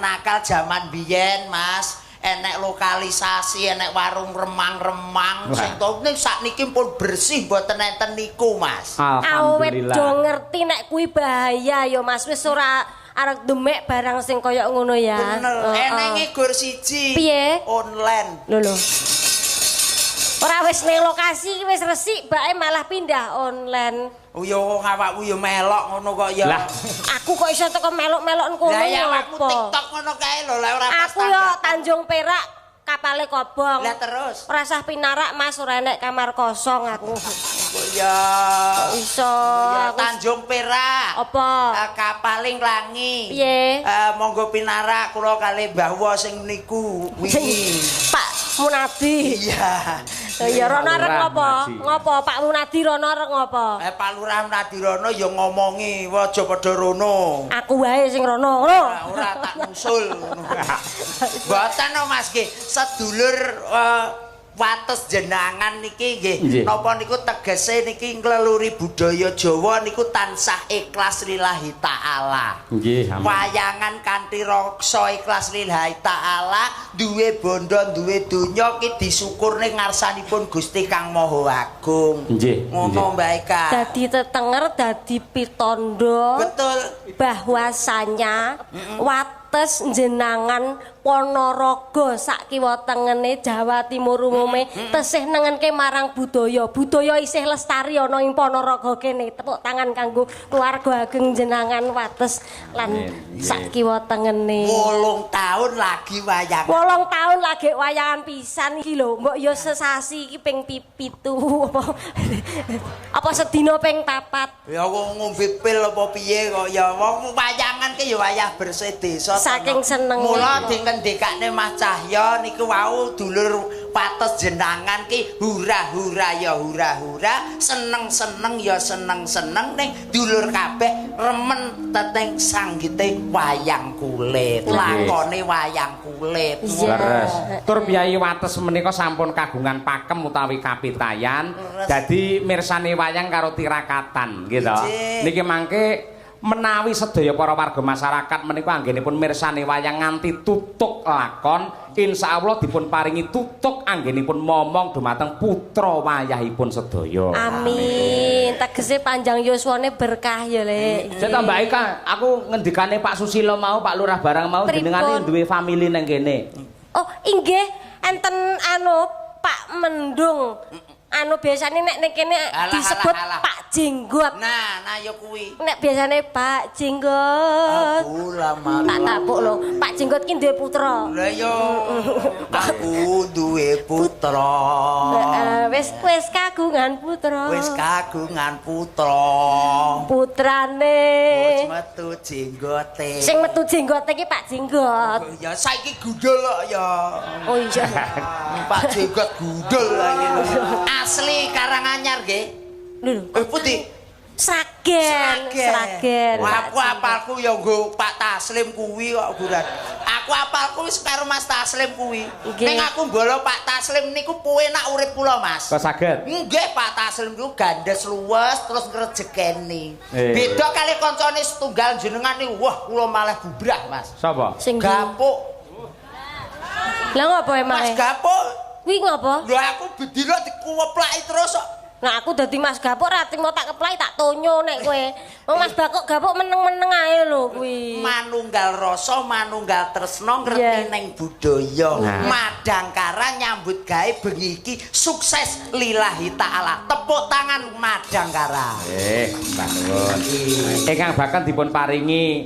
nakal jaman biyen, Mas. Enek lokalisasi, enek warung remang-remang sing ning sakniki pun bersih mboten enten niku, Mas. Awet do ngerti nek kuwi bahaya ya, Mas. Wis ora arek demek barang sing kaya ngono ya. Bener. Enenge gur siji. Piye? Online. Lho. Ora wis ning lokasi wis resik, bae malah pindah online. Yo awakmu yo melok ngono kok ya. Lah, aku kok iso teko melok-melok ngono. Lah ya awakmu TikTok ngono kae lho, lah ora pas. Aku yo Tanjung Perak kapale kobong. Lah terus. Ora sah pinarak, Mas, ora enek kamar kosong aku. Ya iso. Ya Tanjung Perak. Apa? Kapaling Langi. Piye? Monggo pinarak kula kalih Mbah Wo sing niku wingi. Pak Munadi. Iya. Ya rono arek ngopo? Ngopo Pak Munadi rono arek ngopo? Pak Lurah Munadi rono ya ngomongi aja padha rono. Aku wae sing rono, ngono. Ora tak nusul ngono. Mboten no Mas nggih, sedulur wates jenangan niki nggih napa niku tegese niki ngleluri budaya Jawa niku tansah ikhlas lillahi taala. Nggih, amin. Wayangan kanthi raksa ikhlas lillahi taala, duwe bondo, duwe donya ki disyukur ning ngarsanipun Gusti Kang Maha Agung. Nggih. Ngono Mbak Eka. Dadi tetenger, dadi pitondo. Betul. Bahwasanya wates jenangan Ponorogo sak kiwa tengene Jawa Timur umume tesih nengenke marang budaya. Budaya isih lestari ana ing Ponorogo kene. Tepuk tangan kanggo keluarga ageng jenangan wates lan sak kiwa tengene. 8 tahun lagi wayangan. 8 tahun lagi wayangan pisan iki lho. Mbok ya sesasi iki ping 7 apa. Apa sedina ping 4. Ya wong ngombe pil apa piye kok ya wong wayangan ki ya wayah bersih desa. Saking seneng. Mula dingendikane Mas Cahya niku wau dulur wates jenangan ki hura-hura ya hura-hura, seneng-seneng ya seneng-seneng ning dulur kabeh remen teteng sanggite wayang kulit. Lakone wayang kulit. Leres. Tur piyai wates menika sampun kagungan pakem utawi kapitayan. Dadi mirsani wayang karo tirakatan gitu. Niki mangke menawi sedaya para warga masyarakat menika anggenipun mirsani wayang nganti tutuk lakon, insyaallah dipun paringi tutuk anggenipun momong dumateng putra wayahipun sedaya. Amin. Tegese panjang yuswane berkah ya, Lek. Saya Mbak Eka, aku ngendikane Pak Susilo mau, Pak Lurah barang mau jenengane duwe famili nang kene. Oh, inggih enten Pak Mendung. Biasane nek ning kene disebut Pak Jenggot. Nah ya kuwi. Nek biasane Pak Jenggot. Aku lama. Tak tapuk lho. Pak Jenggot ki duwe putra. Lah yo. Aku duwe putra. Wis kagungan putra. Wis kagungan putra. Putrane wis metu jenggote. Sing metu jenggote ki Pak Jenggot. Ya saiki gudul kok ya. Oh iya. Pak Jenggot gudul lagi. Asli Karanganyar nggih. Lho, putih. Sragen. Wah, aku apalku ya nggo Pak Taslim kuwi kok guran. Aku apalku wis karo Mas Taslim kuwi. Ning aku mbolo Pak Taslim niku penak urip kula, Mas. Kok saged? Nggih, Pak Taslim niku gandes luwes terus ngrejekeni. Beda kali kancane setunggal jenengan niku, wah kula malah bubrah, Mas. Sapa? Sing Gapuk. Lah ngopo emang? Mas Gapuk. Kuwi ngopo? Lho aku bedino dikuweplaki terus kok. Nah aku dadi Mas Gapuk ra timo tak keplaki tak tonyo nek kowe. Wong Mas Gapuk meneng-meneng ae lho kuwi. Manunggal rasa, manunggal tresna ngerti ning budaya. Madangkara nyambut gawe bengi iki sukses lillahi taala. Tepuk tangan Madangkara. Mbah nuwun. Ingkang bakal dipun paringi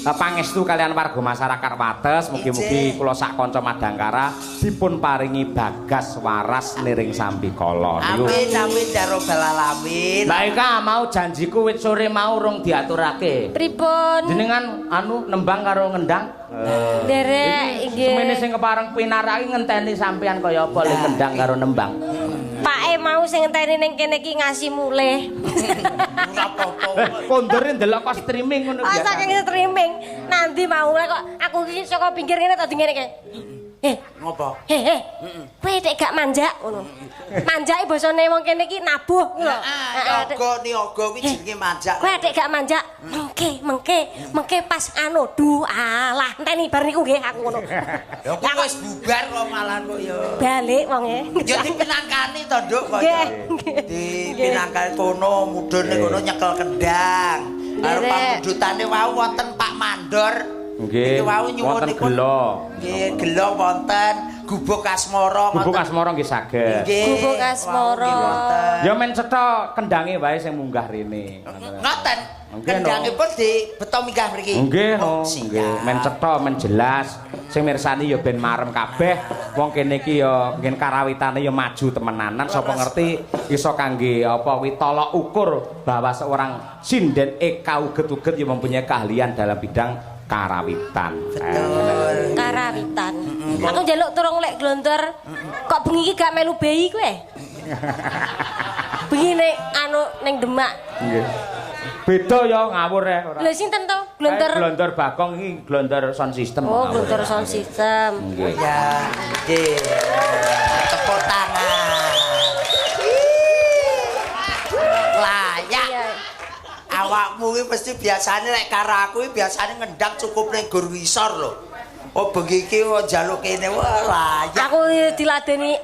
pangestu kalian warga masyarakat wates, mugi-mugi kula sak kanca Madangkara dipun paringi bagas waras niring sambikala. Amin amin ya rabbal alamin. Lah Eka mau janjiku wit sore mau urung diaturake. Pripun? Jenengan nembang karo ngendang. Derek nggih. Semene sing kepareng pinaraki ngenteni sampean kaya apa le ngendang karo nembang. Pake mau sing ngenteni ning kene iki ngasih mulih. Kondore ndelok kok streaming ngono biasa. Saking streaming. Nanti mau kok aku iki saka pinggir ngene tak dingene iki. Ngopo? Kowe nek gak manjak ngono. Manjake basane wong kene iki nabuh ku lho. Niaga kuwi jenenge manjak. Kowe nek gak manjak, mengke pas anu alah enteni bar niku nggih aku ngono. Ya kok wis bubar kok malah kok ya. Balik wonge. Ya dipinangkani to, Nduk, kok. Dipinangkani kono, mudhune kono nyekel kendang. Karo pamudutane wau wonten Pak Mandor. Nggih. Wonten gelo. Nggih, gelo wonten, gubuk asmara. Gubuk asmara nggih saged. Gubuk asmara. Ya men cetha kendange wae sing munggah rene. Ngoten. Kendangipun dibeto minggah mriki. Nggih no, nggih. Men cetha, men jelas. Sing mirsani ya ben marem kabeh. Wong kene iki ya ngen karawitane ya maju temenanan. Sapa ngerti iso kangge apa wi tolok ukur bahwa seorang sinden Eka uget-uget yang mempunyai keahlian dalam bidang karawitan. Betul. Karawitan. Aku njaluk turung lek glontor. Kok bengi iki gak melu beyi kowe? Bengi nek anu ning Demak. Nggih. Beda ya ngawur ya ora. Lha sinten to? Glontor. Glontor Bagong iki glontor sound system. Oh, glontor sound system. Nggih. Ya, nggih. Tepuk tangan. Layak. Awakmu iki mesti biasane nek karo aku iki biasane ngendang cukup ning gur wisor lho. Oh bengi iki njaluk kene wah layak. Aku diladeni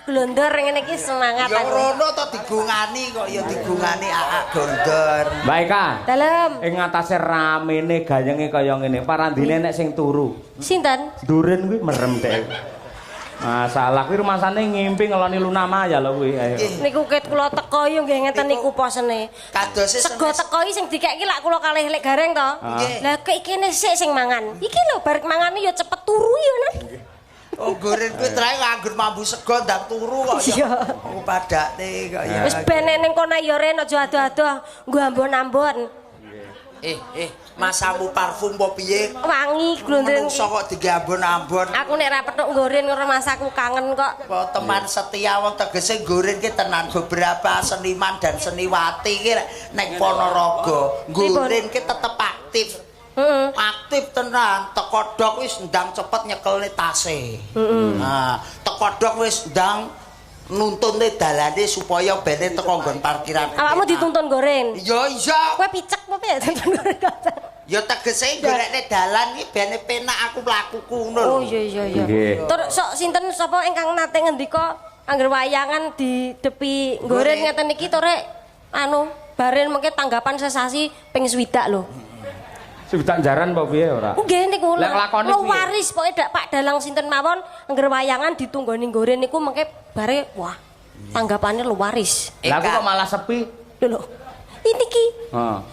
glondor ngene iki semangat ya aku. rono to digungani kok ya digungani glondor. Mbak Eka. Dalem. Ing ngatasé ramene gayenge kaya ngene, parandine nek sing turu. Sinten? Duren kuwi merem dhek. Masalah kuwi rumasane ngimpi ngeloni Luna Maya lho kuwi. Ayo. Niku ket kula teko yo nggih ngeten niku posene. Kadose sego teko iki sing dikeki lak kula kalih lek gareng to. Lah kok kene sik sing mangan. Iki lho bar mangane yo cepet turu yo nah. Oh goren kuwi trae nganggur mambu sego ndang turu kok ya. Aku padakne kok ya. Wis ben ning kono yo ren aja adoh-adoh nggo ambon-ambon. Masamu parfum apa piye? Wangi glondeng. Menungso kok digambon-ambon. Aku nek ra petuk nggoren karo masaku kangen kok. Kok teman setia wong tegese nggoren ki tenan beberapa seniman dan seniwati ki nek Ponorogo. Nggoren ki tetep aktif. Aktif tenan, teko dok wis ndang cepet nyekelne tase. Nah, teko dok wis ndang nuntunne dalane supaya bene teko nggon parkiran. Awakmu dituntun goreng. Ya iya. Kowe picek apa piye tuntun goreng? Ya tegese golekne dalan iki bene penak aku mlakuku ngono. Oh iya. Tur sok sinten sapa ingkang nate ngendika angger wayangan di depi goreng ngeten iki to rek anu baren mengke tanggapan sesasi ping 6 lho. Sebutan jaran apa piye ora? Nggih niku. Lek lakone piye? Waris pokoke dak Pak Dalang sinten mawon angger wayangan ditunggoni goreng niku mengke bare wah tanggapannya lu waris. Lah aku kok malah sepi. Lho. Ini ki.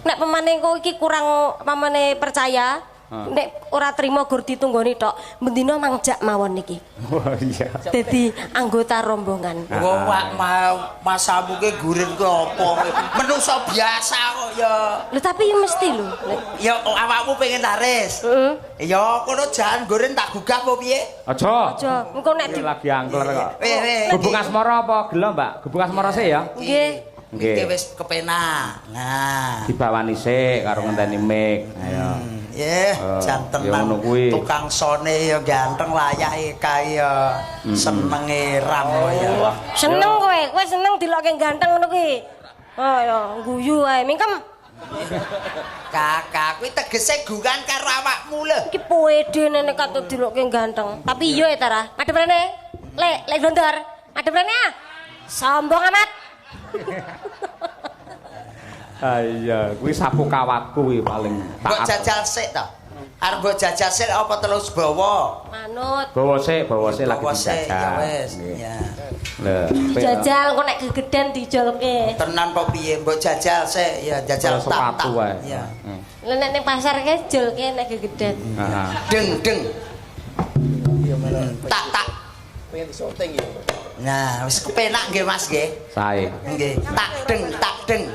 Nek pemane kok iki kurang pamane percaya, nek ora trima gur ditunggoni tok, bendina mangjak mawon niki. Oh iya. Dadi anggota rombongan. Wong masamu ki gurin ku apa? Menungso biasa kok ya. Lho tapi mesti lho. Ya awakmu pengen laris. Ya kono jan gurin tak gugah apa piye? Aja. Aja. Engko nek lagi angkler kok. Weh. Gubuk asmara apa gelo, Mbak? Gubuk asmara sih ya? nggih. Iki wis kepenak. Nah, dibawani sik karo ngenteni mik. Ayo. Jan tenan tukang sone ya ganteng layak kae ya senenge ram ya. Seneng kowe seneng dilokke ganteng ngono kuwi. Oh ya guyu ae mingkem. Kakak kuwi tegese gugan karo awakmu lho. Iki pede nek katut dilokke ganteng. Tapi iya ya Tara. Madhep rene. Lek glondor. Madhep rene ah. Sombong amat. Iya, kuwi sapu kawatku kuwi paling taat. Mbok jajal sik to. Arep mbok jajal sik apa terus bawa? Manut. Bawa sik lagi dijajal. Ya wis. Ya. Lho, jajal kok nek gegeden dijolke. Tenan apa piye mbok jajal sik ya jajal sepatu wae. Ya. Lah nek ning pasar ke jolke nek gegeden. Deng. Tak. Pengen disorting ya. Nah, wis kepenak nggih Mas nggih. Sae. Nggih, tak deng.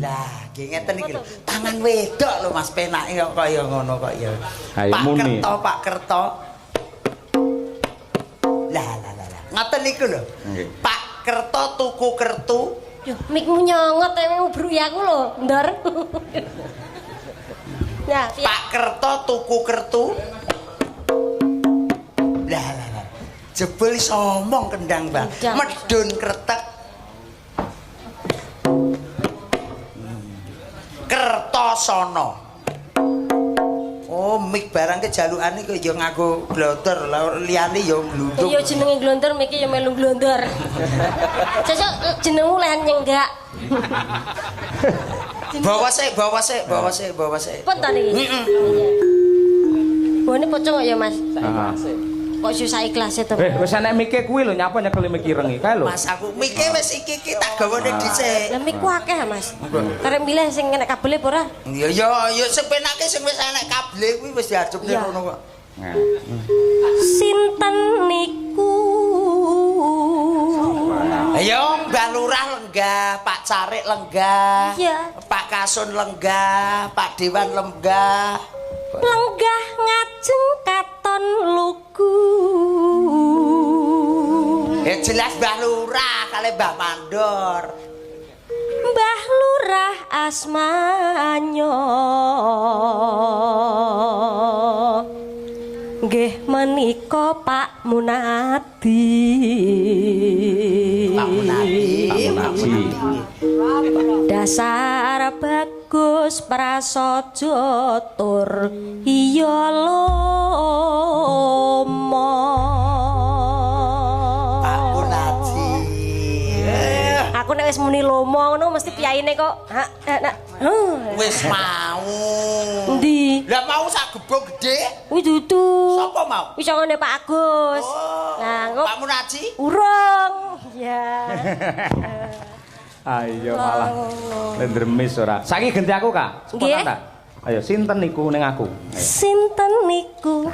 Lah, nggih ngeten iki lho. Tangan wedok lho Mas penake kok kaya ngono kok ya. Pak Kerto. Lah. Ngoten niku lho. Pak Kerto tuku kertu. Yo, mikmu nyongot ewe ubru ya aku lho, Ndor. Ya, Pak Kerto tuku kertu. Lah. Jebul somong kendang, Bang. Medun kretek. Kertosono. Oh, mik barang kejalukane kok ya nganggo glontor, liyane ya glundung. Iya jenenge glontor, miki ya melu glontor. Sesuk jenengmu leh nyenggak. Bawa sik. Pun ta niki? Heeh. Bone pocong ya, Mas. Kok susah ikhlas to. Wis enek mike kuwi lho nyapa nyekeli miki rengi kae lho. Mas aku mike wis iki tak gawane dhisik. Lah miku akeh Mas. Karep milih sing enek kabele apa ora? Ya sing penake sing wis enek kabele kuwi wis diajupne ngono kok. Sinten niku? Ayo Mbah Lurah lenggah, Pak Carik lenggah. Iya. Pak Kasun lenggah, Pak Dewan lenggah. Lenggah ngajeng katon lugu. Ya jelas Mbah Lurah kali Mbah Mandor. Mbah Lurah asmanyo. Nggih menika Pak Munadi. Pak Munadi. Dasar bagus prasaja tur iya lomo. Pak Munadi. Aku nek wis muni lomo ngono mesti piyaine kok. Wis mau. Endi? Lah mau sak gebok gede. Wis dudu. Sapa mau? Wis ngene Pak Agus. Nah, kok Pak Munadi? urung. Ya. Ayo malah lendremis ora. Saiki ganti aku, Kak. Spontan ta? Ayo sinten niku ning aku. Sinten niku?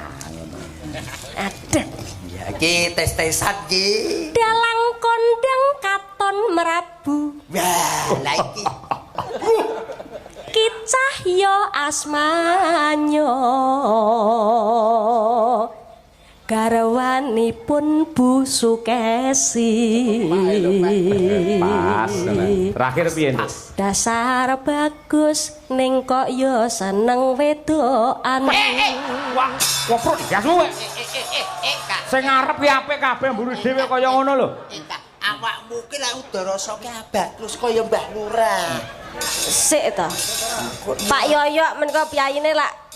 Aduh. Ya iki tes-tesan iki. Dalang kondang katon merabu. Wah, lah iki. Ki Cahya asmanyo. Garwanipun Bu Sukesi. Pas. Terakhir piye, Nduk? Dasar bagus ning kok yo seneng wedokan. Wah, woprok ya suwe. Kak. Sing ngarep ki apik kabeh mburu dhewe kaya ngono lho. Kak, awakmu ki lek udara soke bagus kaya Mbah Lurah. Sik to. Pak Yoyo menika piyayine lak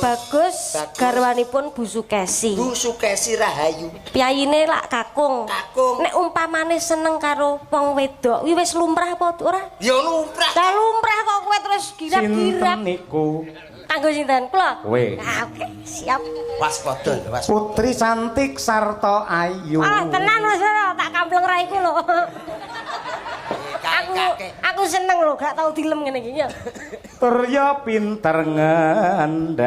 bagus garwanipun Bu Sukesi. Bu Sukesi Rahayu. Piyayine lak kakung. Kakung. Nek umpamane seneng karo wong wedok, kuwi wis lumrah apa ora? Ya lumrah. Lah lumrah kok kowe terus girap-girap. Sinten niku? Kanggo sinten? Kula. Kowe. Nah, oke, siap. Waspada, waspada. Putri cantik sarta ayu. Ah, tenan wis ora tak kampleng ra iku lho. Aku seneng lho gak tau dilem ngene iki ya. Tur ya pinter ngendang.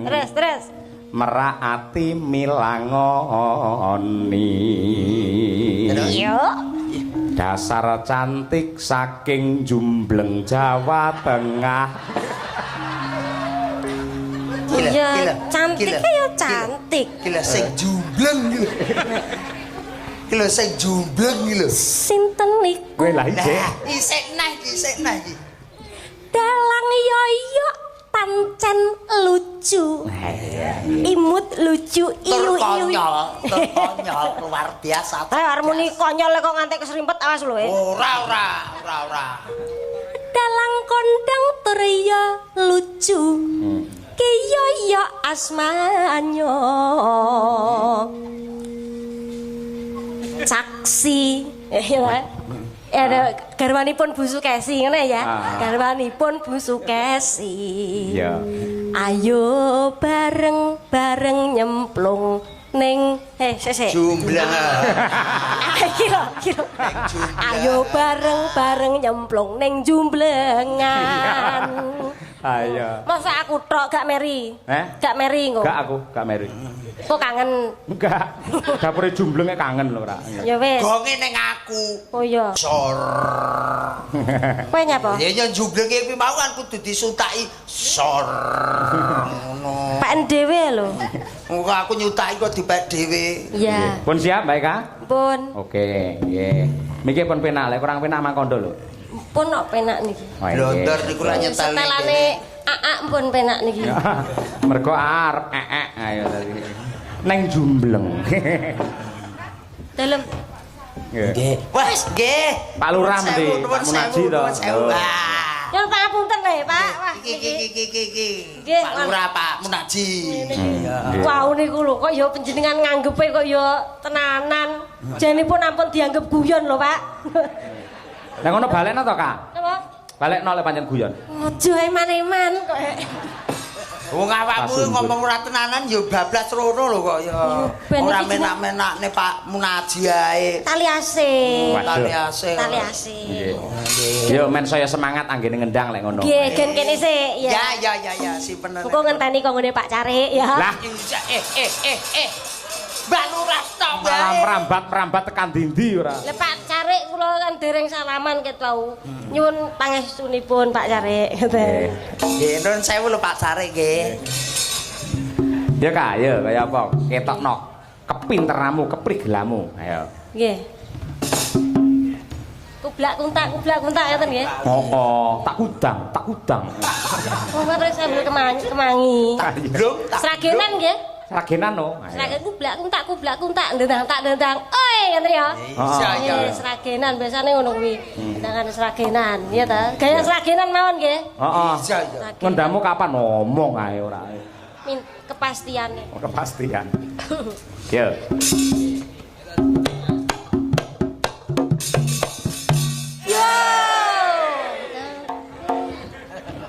Terus. Meraati milangoni. Yo. Dasar cantik saking Jumbleng Jawa Tengah. Iya, cantik ya cantik. Gila sing jumbleng gila. Gila sing jumbleng gila. Sinten niku? Kowe lah iki. Isik nah iki. Dalang yoyo pancen lucu. Imut lucu iyu. Konyol luar biasa. Harmoni konyol kok nganti keserimpet awas lho. Ora. Dalang kondang teriya lucu. Ki yoyo asmanyo. Saksi. Ada garwanipun Bu Sukesi ngene ya. Garwanipun Bu Sukesi. Iya. Ayo bareng nyemplung ning sik. Jumbleng. Kira. Ayo bareng nyemplung ning jumblengan. Ayo. Masa aku tok gak meri? Gak meri engko. Gak meri. Kok kangen? Enggak. Dapure jumblenge kangen lho, Ra. Ya wis. Gonge ning aku. Oh iya. Sor. Kowe nyapa? Ya yen jumblenge kuwi mau kan kudu disutaki sor. Ngono. Pak dhewe lho. Engko aku nyutaki kok dipek dhewe. Iya. Pun siap, Mbak Eka? Pun. Oke, nggih. Miki pun penak, lek kurang penak mangkondo lho. pun kok penak niki. Blondor niku lak nyetel. Setelane Aa pun penak niki. Mergo arep ayo tadi. Neng jumbleng. Dalem. Nggih. Wes nggih. Pak Lurah mesti Pak Munaji to. Yang pangapunten le, Pak. Wah, iki. Pak Lurah, Pak Munaji. Wah, niku lho kok ya panjenengan nganggepe kok ya tenanan. Janipun ampun dianggep guyon lho, Pak. Lah ngono balekno to, Kak? Napa? Balekno lek pancen guyon. Aja eman-eman kok. Wong awakmu ngomong ora tenanan ya bablas rono lho kok ya. Ora menak-menakne Pak Munaji ae. Tali asih. Tali asih. Tali asih. Yo men saya semangat anggene ngendang lek ngono. Nggih, gen kene sik ya. Ya, simpen. Engko ngenteni kok ngene Pak Carik ya. Lah, Mbak Lurah tok malah merambat tekan dindi ora. Lah Pak Carik kula kan dereng salaman ket wau. Nyuwun pangestunipun Pak Carik. Nggih, nuwun sewu lho Pak Carik nggih. Ya Kak, ya kaya apa? Ketokno kepinteranmu, keprigelamu. Ayo. Nggih. Kublak kuntak ngoten nggih. Oh, tak kudang. Oh, terus sambil kemangi. Belum tak. Sragenan nggih. Sragenan no. Sragen kublak kuntak ndendang. Oi, ngoten ya. Iya. Sragenan biasane ngono kuwi. Dengan sragenan, ya ta? Gaya sragenan mawon nggih. Heeh. Iya. Ngendamu kapan ngomong ae ora. Kepastiane. Oh, kepastian. Yo. Yo.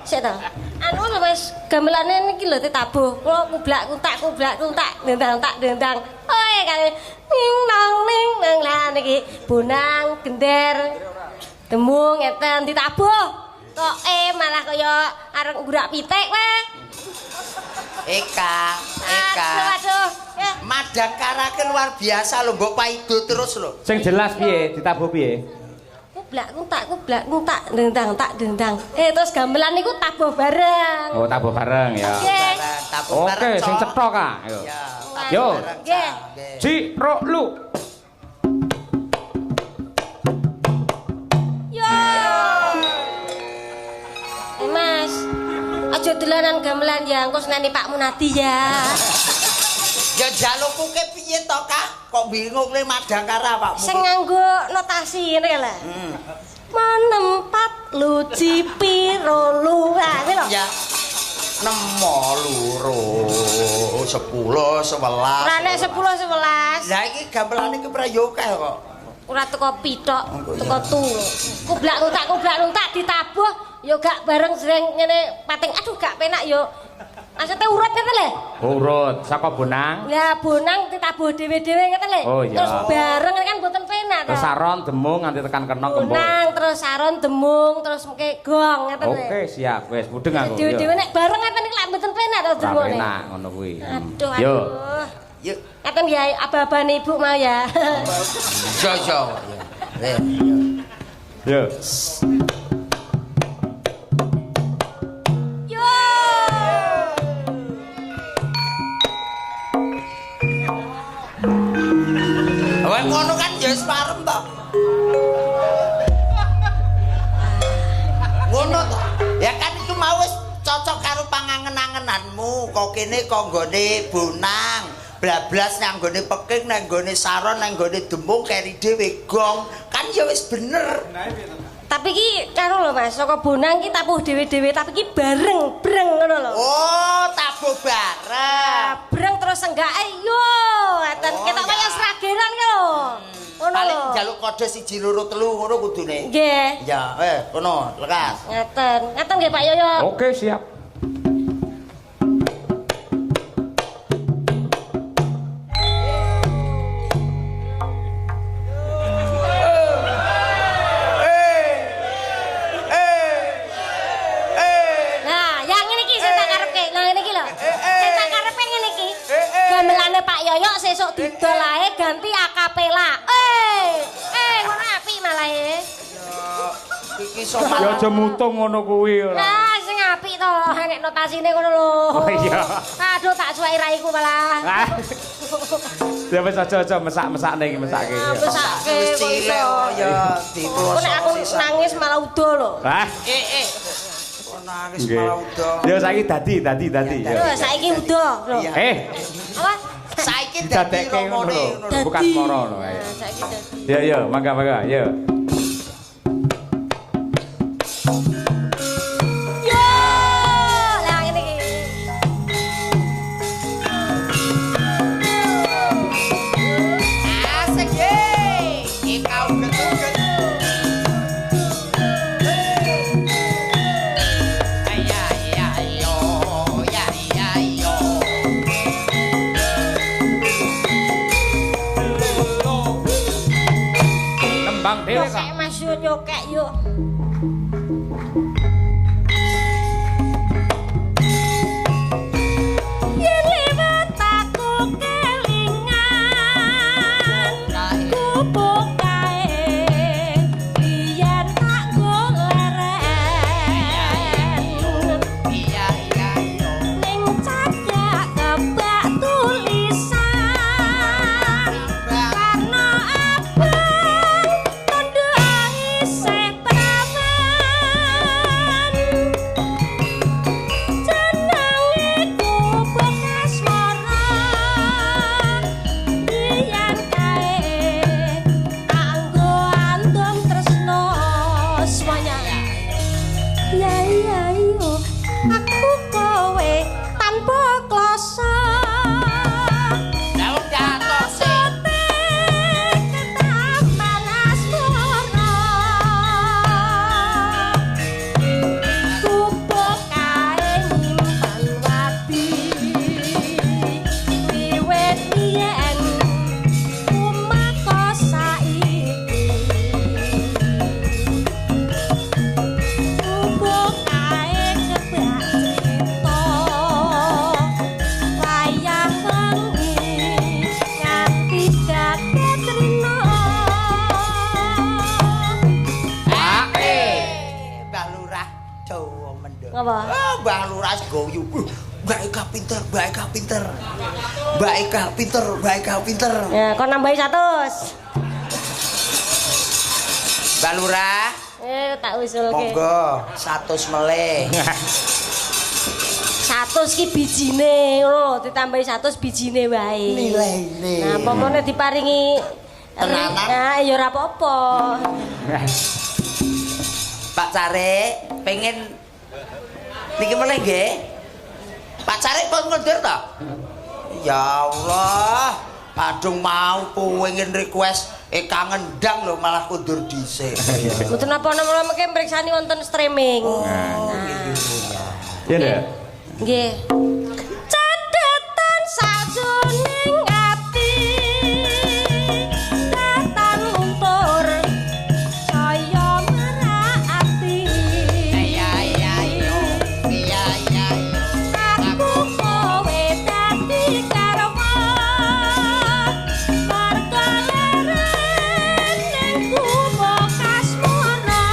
Sik ta. Anu lho wis gamelane niki lho ditabuh. Kula kublak kuntak ndendang. Oi kali ning nang lah niki bonang gender. Demung ngeten ditabuh. Kok malah kaya arep ngurak pitik wae. Eka. Waduh. Madangkarake luar biasa lho, mbok paido terus lho. Sing jelas piye? Ditabuh piye? Kublak kuntak dendang. Terus gamelan niku tabuh bareng. Oh, tabuh bareng ya. Oke, sing cetha Kak. Yo. Nggih. Ji, ro, lu. Yo. Mas, aja dolanan gamelan ya, engko seneni Pak Munadi ya. Ya jalukku ke piye to, Kak? Kok bingung le Madangkara, Pak? Sing nganggo notasi ngene lho. Menempat luci piro lu. Ah, kuwi lho. Ya. 6 loro 10 11. Ora nek 10 11. Lah iki gamelane ki prayoga kok. Ora teko pitok, teko turu. Kublak nuntak ditabuh ya gak bareng sering ngene pating. Aduh gak penak yo. Maksudnya urut ngeten lho. Urut saka bonang. Lah bonang ditabuh dhewe-dhewe ngeten lho. Oh, iya. Terus bareng kan mboten penak to. Terus saron demung nganti tekan kena kembung. Bonang terus saron demung terus mengke gong ngeten lho. Oke, siap. Wis mudeng aku. Dhewe-dhewe nek bareng ngeten iki lak mboten penak to demung. Penak ngono kuwi. Aduh. Yo. Yuk. Ngeten ya aba-abane ibu mau ya. Yo. Yo. Wah ngono kan ya wis parem to. Ngono to. Ya kan iku mau wis cocok karo pangangen-angenanmu. Kok kene kok nggone bonang, blablas nang nggone peking, nang nggone saron, nang nggone demung keri dhewe gong. Kan ya wis bener. Tapi ki karo lho Mas, saka bonang ki tabuh dhewe-dhewe tapi ki bareng ngono lho. Oh, tabuh bareng. Breng terus enggake yo. Ngeten ketok kaya sragenan ki lho. Ngono lho. Paling njaluk kode 1 2 3 ngono kudune. Nggih. Ya, kono lekas. Ngeten nggih Pak Yoyo. Oke, siap. Pak Yoyo sesuk didol ae ganti akapela. Ngono apik malah e. Iki sopan. Ya aja mutung ngono kuwi ora. Lah sing apik to, nek notasine ngono lho. Oh iya. Aduh tak suwai raiku malah. Ya wis aja mesak-mesakne iki mesake. Mesake kok iso. Ya diploso. Nek aku nangis malah udo lho. Hah? Nangis malah udo. Ya saiki dadi. Lho saiki udo lho. Apa? Saiki dadi romone ngono. Bukan moro lho. Saiki dadi. Ya, mangga, ya. Nyokek Mas yo nyokek yuk. Yen liwat aku kelingan kubuk kae yen tak goleren iya ning cagak kebak tulisan karena Mbah Lurah goyu. Mbak Eka pinter. Ya, kok nambahi 100. Mbak Lurah. Tak usulke. Monggo 100 meleh. 100 ki bijine ngono, ditambahi 100 bijine wae. Nilai. Nah, pomone diparingi tenanan. Ya, ya ora apa-apa. Pak Care pengen niki meneh nggih. Pak Care pun ngondur to? Ya Allah, padung mau pengen request kangen ndang lho malah kundur dhisik. Mboten apa-apa mengke mriksani wonten streaming. Iya ndak? Nggih. Catetan sajroning ati datan luntur saya merati. Iya. Aku kowe dadi karwa perkeleren ning kubuk kasmara.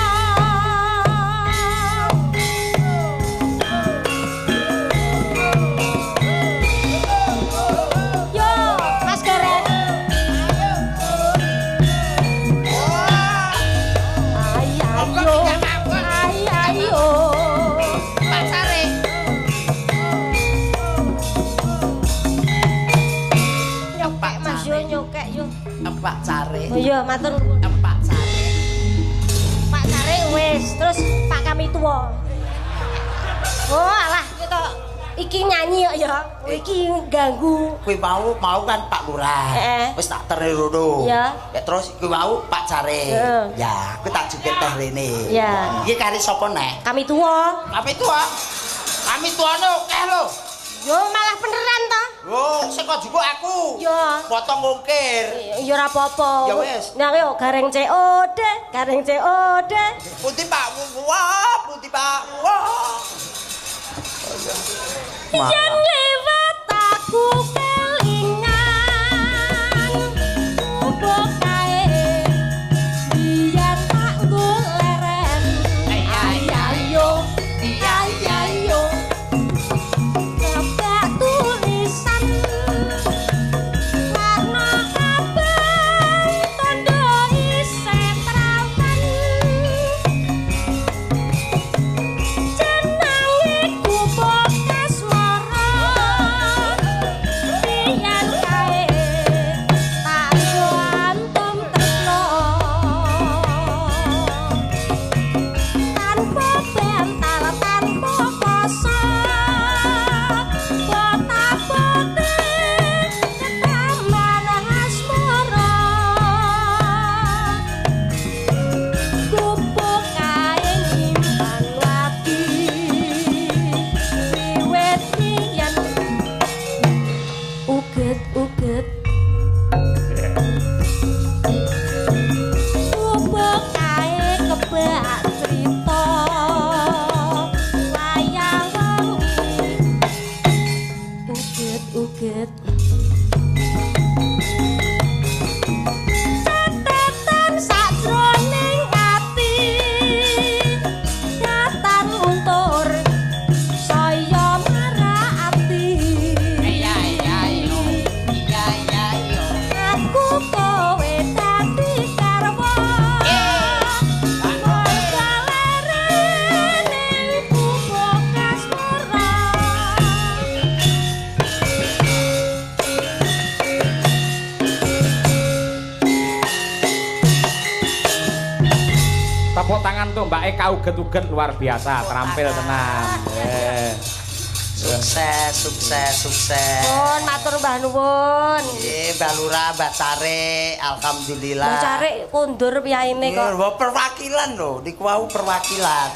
Pak Care. Oh iya, matur. Pak Care. Pak Care wis, terus Pak Kami Tua. Oh, alah kita iki nyanyi kok ya. Iki ganggu. Kuwi mau kan Pak Lurah. Wis tak terus. Iya. Terus kuwi mau Pak Care. Ya, kuwi tak joget teh rene. Iya. Iki kari sapa nek? Kami Tua. Kami tuane akeh lho. Yo malah beneran to. Oh, saka juga aku. Yo. Potong ngungkir. Ya ora apa-apa. Ya wis. Nah yo gareng COD. Pundi Pak? Wah, pundi Pak? Wah. Yen lewat aku kelingan kubuk kae biyen tak goleren. Ayo. Kebak tulisan untuk Mbak Eka uget-uget luar biasa, terampil tenan. Sukses. Pun matur Mbah nuwun. Nggih, Mbak Lurah, Mbak Care, alhamdulillah. Mbah Care kundur piyaine kok. Nggih, perwakilan lho, niku wau perwakilan.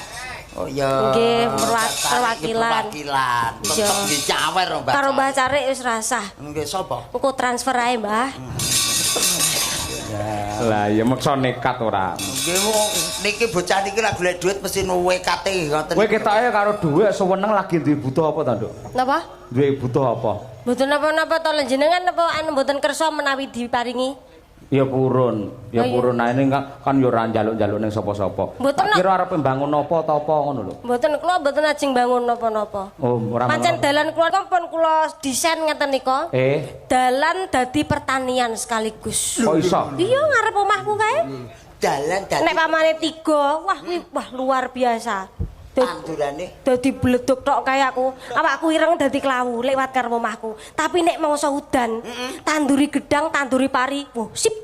Oh iya. Nggih, perwakilan. Tetep nggih nyawer Mbak. Karo Mbah Care wis rasah. Nggih, sapa? Engko transfer ae, Mbah. Lah ya maksa nekat ora. Nggih niki bocah niki lak golek dhuwit mesti WKT ngoten. Kowe ketoke karo dhuwit seweneng lagi duwe butuh apa ta, Nduk? Napa? Duwe butuh apa? Mboten napa-napa to jenengan napa mboten kersa menawi diparingi? Ya purun. Ya purun ae kan ya ora njaluk-njaluk ning sapa-sapa. Kira arep mbangun apa ta apa ngono lho. Mboten kula mboten ajeng bangun napa-napa. Oh, ora pancen dalan kula pun kula desain ngeten nika. Dalan dadi pertanian sekaligus. Kok iso? Iya ngarep omahku kae. Dalan dadi. Nek pamane 3, wah luar biasa. Tandurane dadi bleduk tok kaya aku. Awakku ireng dadi klawu lewat karo omahku. Tapi nek mangsa udan, tanduri gedang, tanduri pari, wah sip.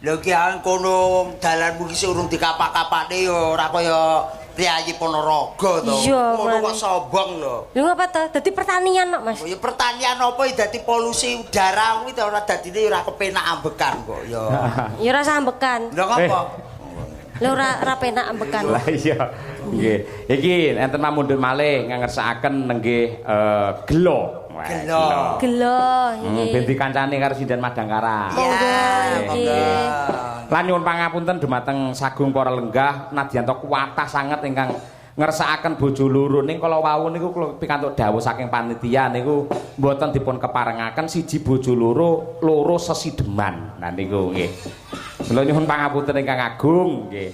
Lho ki kono dalanmu ki urung dikapak-kapake ya ora kaya Priyayi Ponorogo to. Ngono kok sombong lho. Lho ngapa to? Dadi pertanian kok, Mas. Oh ya pertanian apa ya dadi polusi udara kuwi to ora dadine ora kepenak ambekan kok ya. Ya ora sambekan. Lho ngapa? Lho ora penak ambekan. Lah iya. Nggih. Iki enten mamundhut malih ngersakaken nenggih gelo. Gelo iki. Ben dikancani karo Sinden Madangkara. Nggih. Lan nyuwun pangapunten dumateng Sagung para lenggah nadyan to kuwatah sanget ingkang ngersakaken bojo loro ning kala wau niku kula pikantuk dawuh saking panitia niku mboten dipun keparengaken siji bojo loro sesideman. Nah niku nggih. Kula nyuwun pangapunten ingkang agung nggih.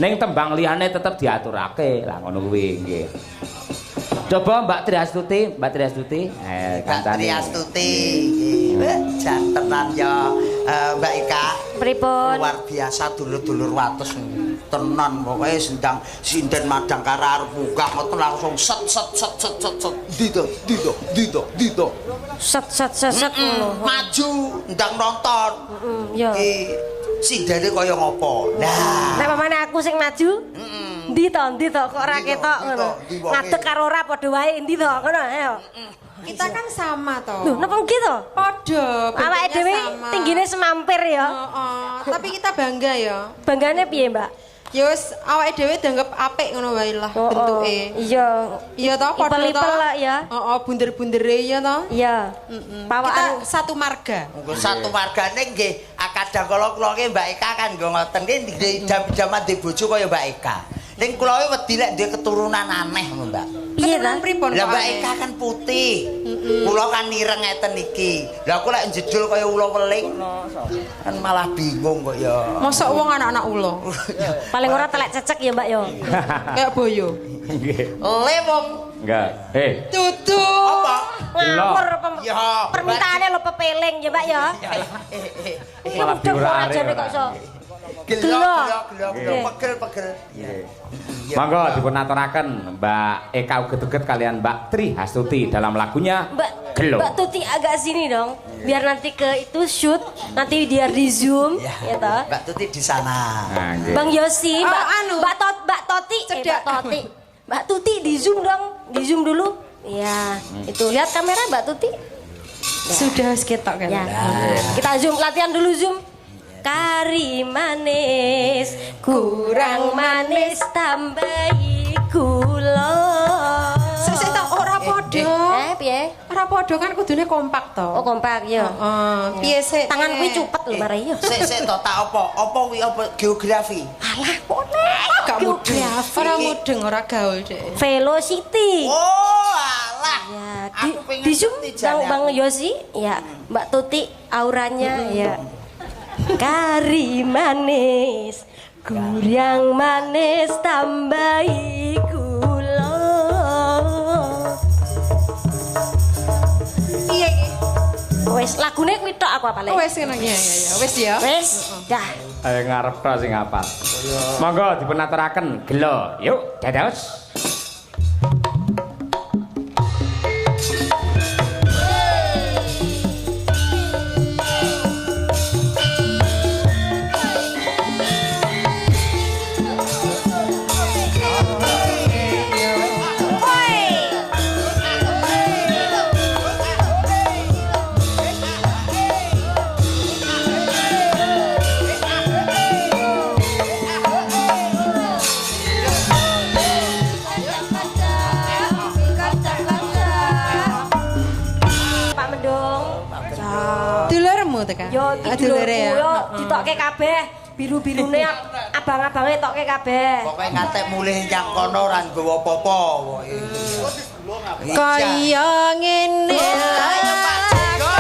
Ning tembang liyane tetep diaturake. Lah ngono kuwi nggih. Coba Mbak Triastuti. Mbak Triastuti. Jantenan ya Mbak Eka. Pripun? Luar biasa dulur-dulur wates tenan pokoke sendang Sinden Madangkara arep buka ngoten langsung set. Dito. Set ngono. Maju ndang nonton. Iya. Sindene kaya ngopo? Nah, nek pamane aku sing maju? Ndi to kok ora ketok ngono. Ngadeg karo ora padha wae ndi to ngono ayo. Kita kan sama toh. Lho, napa gitu? Padha. Awake dhewe tinggine semampir ya. Tapi kita bangga ya. Banggane piye, Mbak? Ya wis awake dhewe dianggep apik ngono wae lah bentuke. Iya. Iya toh padha toh. Ipel lah ya. Heeh, bunder-bundere ya toh. Iya. Kita satu marga. Monggo satu margane nggih kadang kula ki Mbak Eka kan nggo ngoten ki jaman di bojo kaya Mbak Eka. Ning kula wedi lek duwe keturunan aneh lho, Mbak. Piye ta? Lah Mbak Eka kan putih. Kula kan ireng ngeten iki. Lah aku lek jedul kaya ula weling kan malah bingung kok ya. Mosok wong anak-anak ula. Paling ora telek cecek ya, Mbak ya. Kayak boyo. Nggih. Le wong Enggak. Dudu. apa? Ngawur Ya. permintaane lho pepeling ya, Mbak ya. Malah diurare. Kok iso. Gelo, pegel. Monggo dipun aturaken Mbak Eka uget-uget kalian Mbak Tri Astuti dalam lagunya Gelo. Mbak Tuti agak sini dong. Biar nanti ke itu shoot, nanti dia di zoom ya toh. Mbak Tuti di sana. Nah, nggih. Bang Yosi, Mbak Toti, Mbak Tuti di zoom dong, di zoom dulu. Ya, itu lihat kamera Mbak Tuti. Sudah seketok kan. Ya. Kita zoom latihan dulu zoom. Kari manis, kurang manis tambahi gula. Sesuk tak ora padha. Piye? Ora padha kan kudune kompak to. Oh, kompak ya. Piye sik? Tangan kuwi cupet lho mare ya. Sik to tak apa? Apa kuwi apa geografi? Alah, kone. Gak mudeng. Ora mudeng, ora gaul Dek. Velocity. Oh, alah. Ya, Aku pengen di zoom ngerti jane Bang aku. Yosi, ya, Mbak Tuti auranya ya. Kari manis, kurang manis tambahi gula. Iya iki. Wes lagune kuwi tok aku apale. Wes ngono ya. Wes ya. Wes, dah. Ayo ngarep tok sing apal. Monggo dipun aturaken Gelo. Yuk, dados. ngono kan. Yo iki dulurku yo ditokke kabeh. Biru-birune abang-abange tokke kabeh. Pokoke ngantek mulih nyang kono ora nggawa apa-apa pokoke. Kaya ngene ayo Pak Jago.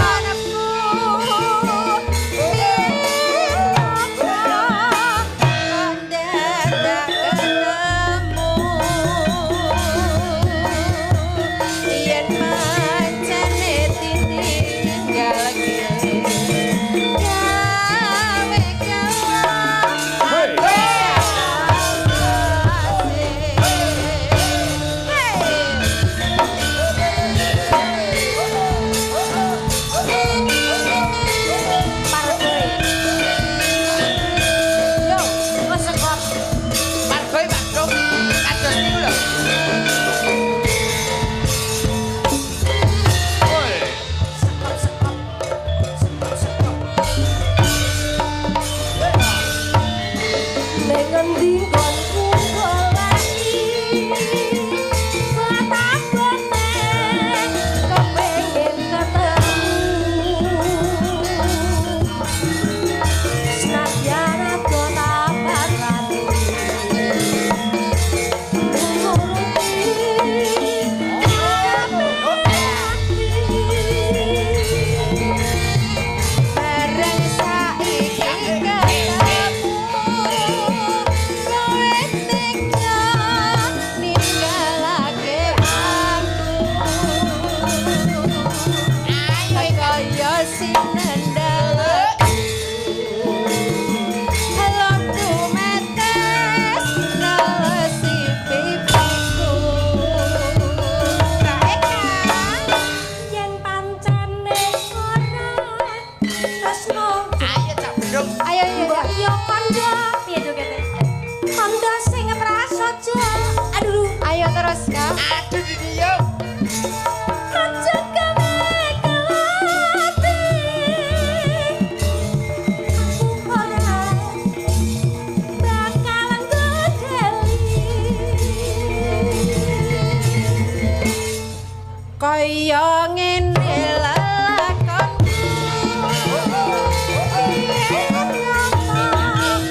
Kaya ngene lelakonku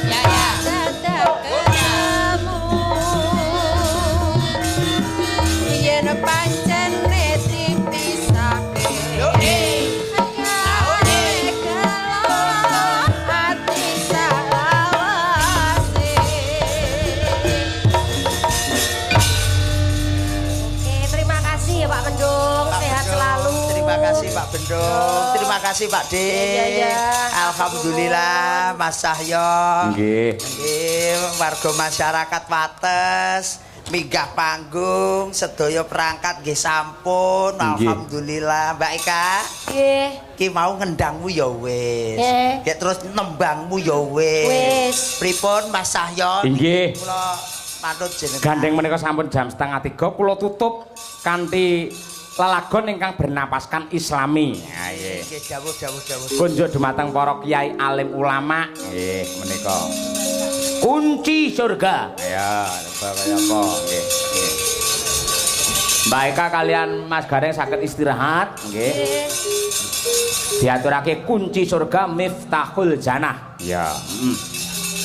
dadak ketemu yen pancen dipisahke Pak Bendung, terima kasih Pak D. Alhamdulillah Mas Cahyo. Nggih. Nggih, warga masyarakat Wates minggah panggung sedaya perangkat nggih sampun. Alhamdulillah Mbak Eka. Nggih. Ki mau ngendangmu ya wis. Nggih terus nembangmu ya wis. Wis. Pripun Mas Cahyo? Nggih. Kula manut jenengan. Gandeng menika sampun jam 2:30 kula tutup kanthi lelagon ingkang bernapaskan Islami. Ha nggih. Nggih dawuh. Kunjuk dumateng para kiai alim ulama. Nggih menika. Kunci surga. Ya, kaya apa nggih. Mbak Eka kalian Mas Gareng saged istirahat nggih. Diaturake kunci surga Miftahul Jannah. Ya.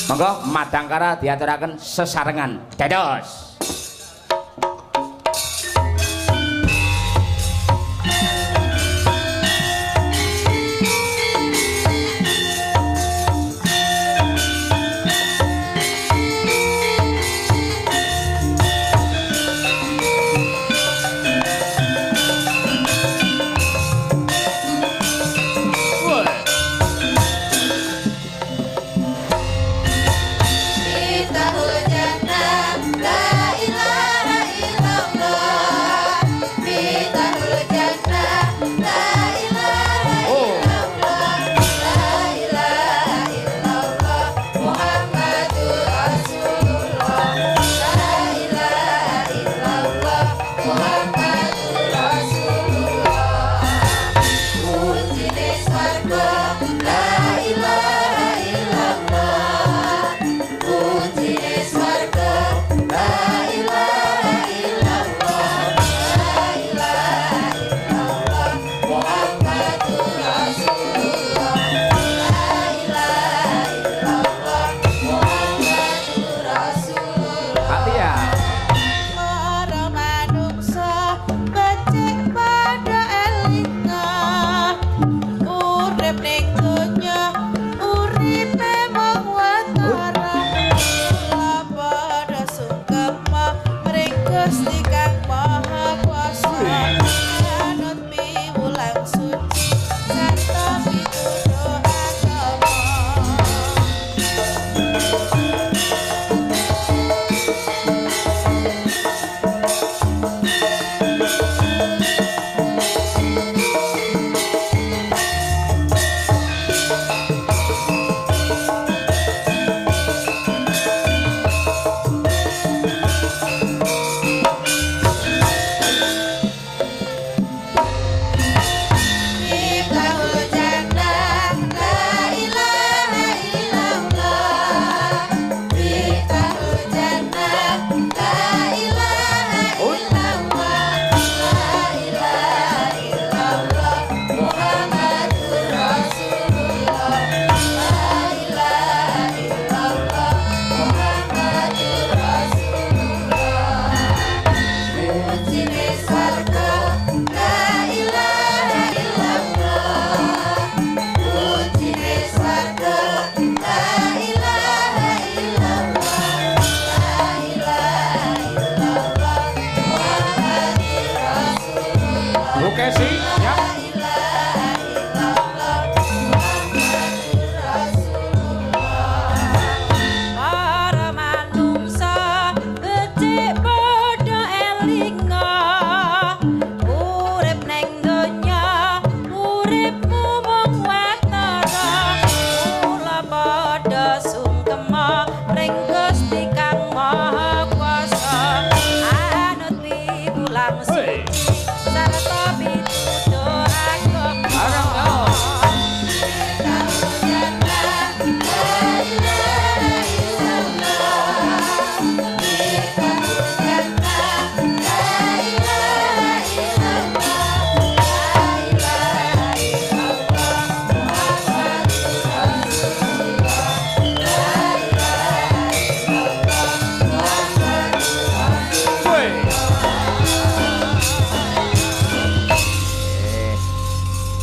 Monggo Madangkara diaturaken sesarengan. Dados.